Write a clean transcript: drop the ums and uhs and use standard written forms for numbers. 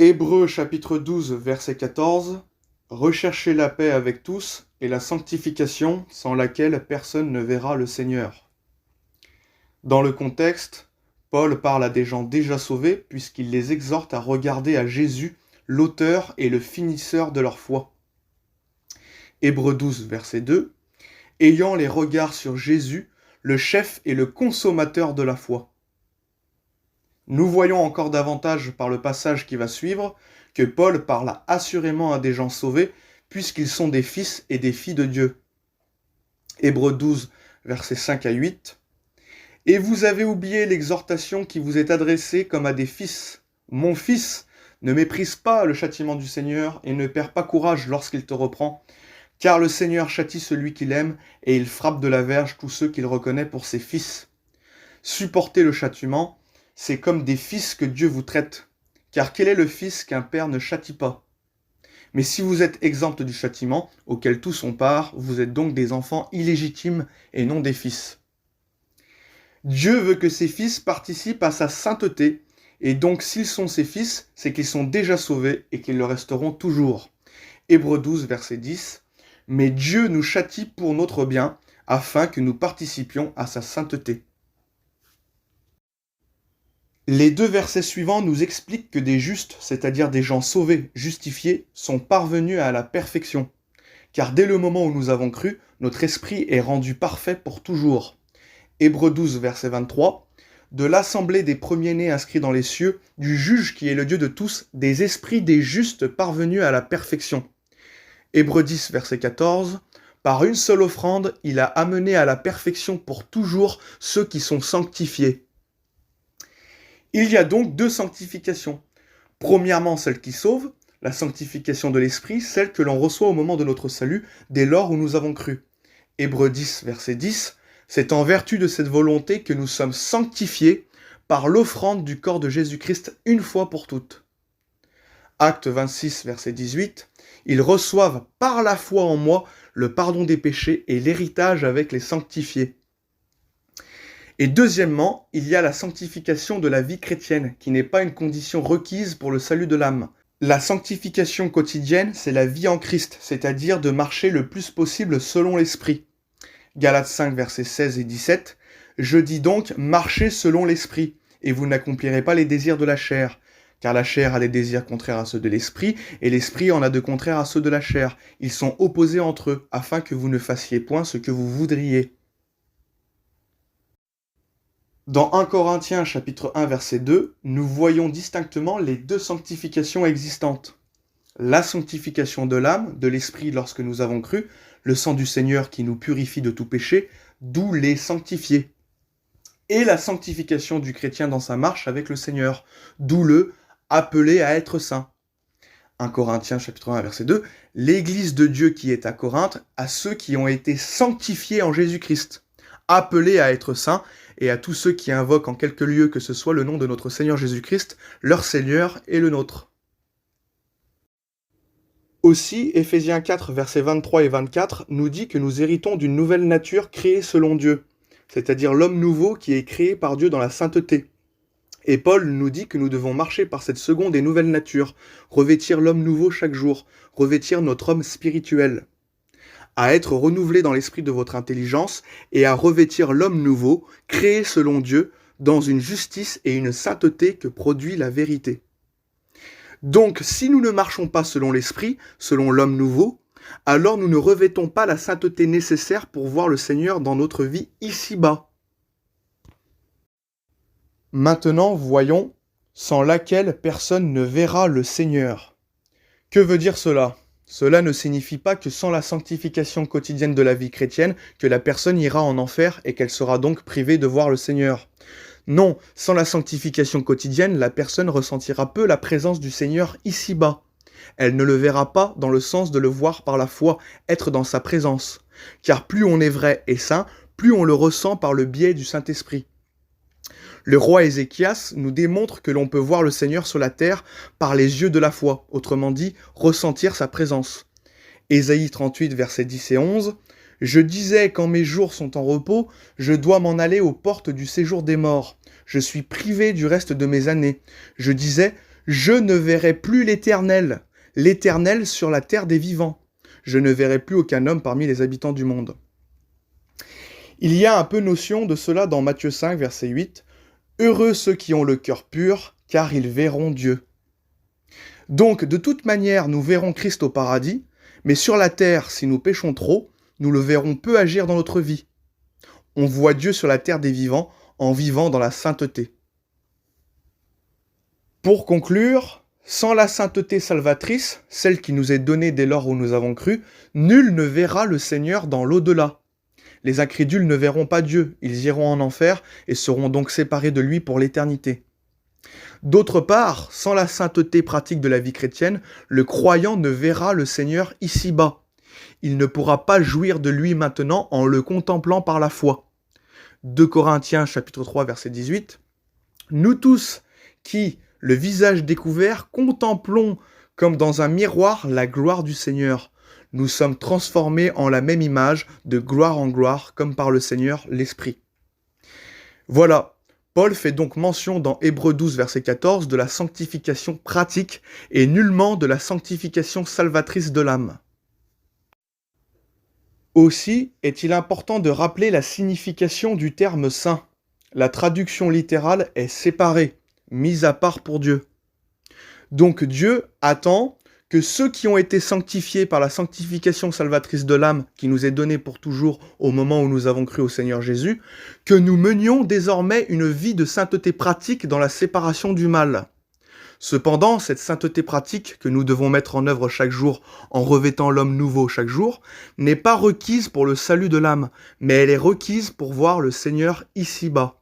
Hébreux chapitre 12 verset 14. Recherchez la paix avec tous et la sanctification sans laquelle personne ne verra le Seigneur. Dans le contexte, Paul parle à des gens déjà sauvés puisqu'il les exhorte à regarder à Jésus, l'auteur et le finisseur de leur foi. Hébreux 12 verset 2. Ayant les regards sur Jésus, le chef et le consommateur de la foi. Nous voyons encore davantage par le passage qui va suivre que Paul parle assurément à des gens sauvés puisqu'ils sont des fils et des filles de Dieu. Hébreux 12, versets 5 à 8. Et vous avez oublié l'exhortation qui vous est adressée comme à des fils. Mon fils, ne méprise pas le châtiment du Seigneur et ne perds pas courage lorsqu'il te reprend, car le Seigneur châtie celui qu'il aime et il frappe de la verge tous ceux qu'il reconnaît pour ses fils. Supportez le châtiment, c'est comme des fils que Dieu vous traite. Car quel est le fils qu'un père ne châtie pas? Mais si vous êtes exempts du châtiment, auquel tous ont part, vous êtes donc des enfants illégitimes et non des fils. Dieu veut que ses fils participent à sa sainteté, et donc s'ils sont ses fils, c'est qu'ils sont déjà sauvés et qu'ils le resteront toujours. Hébreux 12, verset 10. Mais Dieu nous châtie pour notre bien, afin que nous participions à sa sainteté. Les deux versets suivants nous expliquent que des justes, c'est-à-dire des gens sauvés, justifiés, sont parvenus à la perfection. Car dès le moment où nous avons cru, notre esprit est rendu parfait pour toujours. Hébreux 12, verset 23. De l'assemblée des premiers-nés inscrits dans les cieux, du juge qui est le Dieu de tous, des esprits des justes parvenus à la perfection. Hébreux 10, verset 14. Par une seule offrande, il a amené à la perfection pour toujours ceux qui sont sanctifiés. Il y a donc deux sanctifications. Premièrement, celle qui sauve, la sanctification de l'esprit, celle que l'on reçoit au moment de notre salut, dès lors où nous avons cru. Hébreux 10, verset 10, c'est en vertu de cette volonté que nous sommes sanctifiés par l'offrande du corps de Jésus-Christ une fois pour toutes. Acte 26, verset 18, ils reçoivent par la foi en moi le pardon des péchés et l'héritage avec les sanctifiés. Et deuxièmement, il y a la sanctification de la vie chrétienne, qui n'est pas une condition requise pour le salut de l'âme. La sanctification quotidienne, c'est la vie en Christ, c'est-à-dire de marcher le plus possible selon l'Esprit. Galates 5, versets 16 et 17. Je dis donc, marchez selon l'Esprit, et vous n'accomplirez pas les désirs de la chair. Car la chair a des désirs contraires à ceux de l'Esprit, et l'Esprit en a de contraires à ceux de la chair. Ils sont opposés entre eux, afin que vous ne fassiez point ce que vous voudriez. Dans 1 Corinthiens chapitre 1 verset 2, nous voyons distinctement les deux sanctifications existantes. La sanctification de l'âme, de l'esprit lorsque nous avons cru, le sang du Seigneur qui nous purifie de tout péché, d'où les sanctifiés. Et la sanctification du chrétien dans sa marche avec le Seigneur, d'où le appelé à être saint. 1 Corinthiens chapitre 1 verset 2, l'Église de Dieu qui est à Corinthe, à ceux qui ont été sanctifiés en Jésus-Christ, appelés à être saints, et à tous ceux qui invoquent en quelque lieu que ce soit le nom de notre Seigneur Jésus-Christ, leur Seigneur et le nôtre. Aussi, Éphésiens 4, versets 23 et 24 nous dit que nous héritons d'une nouvelle nature créée selon Dieu, c'est-à-dire l'homme nouveau qui est créé par Dieu dans la sainteté. Et Paul nous dit que nous devons marcher par cette seconde et nouvelle nature, revêtir l'homme nouveau chaque jour, revêtir notre homme spirituel, à être renouvelé dans l'esprit de votre intelligence et à revêtir l'homme nouveau, créé selon Dieu, dans une justice et une sainteté que produit la vérité. Donc, si nous ne marchons pas selon l'esprit, selon l'homme nouveau, alors nous ne revêtons pas la sainteté nécessaire pour voir le Seigneur dans notre vie ici-bas. Maintenant, voyons, sans laquelle personne ne verra le Seigneur. Que veut dire cela ? Cela ne signifie pas que sans la sanctification quotidienne de la vie chrétienne, que la personne ira en enfer et qu'elle sera donc privée de voir le Seigneur. Non, sans la sanctification quotidienne, la personne ressentira peu la présence du Seigneur ici-bas. Elle ne le verra pas dans le sens de le voir par la foi, être dans sa présence. Car plus on est vrai et saint, plus on le ressent par le biais du Saint-Esprit. Le roi Ézéchias nous démontre que l'on peut voir le Seigneur sur la terre par les yeux de la foi, autrement dit, ressentir sa présence. Ésaïe 38, versets 10 et 11, « Je disais, quand mes jours sont en repos, je dois m'en aller aux portes du séjour des morts. Je suis privé du reste de mes années. Je disais, Je ne verrai plus l'Éternel, l'Éternel sur la terre des vivants. Je ne verrai plus aucun homme parmi les habitants du monde. Il y a un peu notion de cela dans Matthieu 5, verset 8. Heureux ceux qui ont le cœur pur, car ils verront Dieu. Donc, de toute manière, nous verrons Christ au paradis, mais sur la terre, si nous péchons trop, nous le verrons peu agir dans notre vie. On voit Dieu sur la terre des vivants en vivant dans la sainteté. Pour conclure, sans la sainteté salvatrice, celle qui nous est donnée dès lors où nous avons cru, nul ne verra le Seigneur dans l'au-delà. Les incrédules ne verront pas Dieu, ils iront en enfer et seront donc séparés de lui pour l'éternité. D'autre part, sans la sainteté pratique de la vie chrétienne, le croyant ne verra le Seigneur ici-bas. Il ne pourra pas jouir de lui maintenant en le contemplant par la foi. 2 Corinthiens chapitre 3 verset 18. Nous tous qui, le visage découvert, contemplons comme dans un miroir la gloire du Seigneur. Nous sommes transformés en la même image, de gloire en gloire, comme par le Seigneur l'Esprit. Voilà, Paul fait donc mention dans Hébreux 12, verset 14, de la sanctification pratique et nullement de la sanctification salvatrice de l'âme. Aussi est-il important de rappeler la signification du terme saint. La traduction littérale est séparée, mise à part pour Dieu. Donc Dieu attend que ceux qui ont été sanctifiés par la sanctification salvatrice de l'âme qui nous est donnée pour toujours au moment où nous avons cru au Seigneur Jésus, que nous menions désormais une vie de sainteté pratique dans la séparation du mal. Cependant, cette sainteté pratique que nous devons mettre en œuvre chaque jour en revêtant l'homme nouveau chaque jour, n'est pas requise pour le salut de l'âme, mais elle est requise pour voir le Seigneur ici-bas.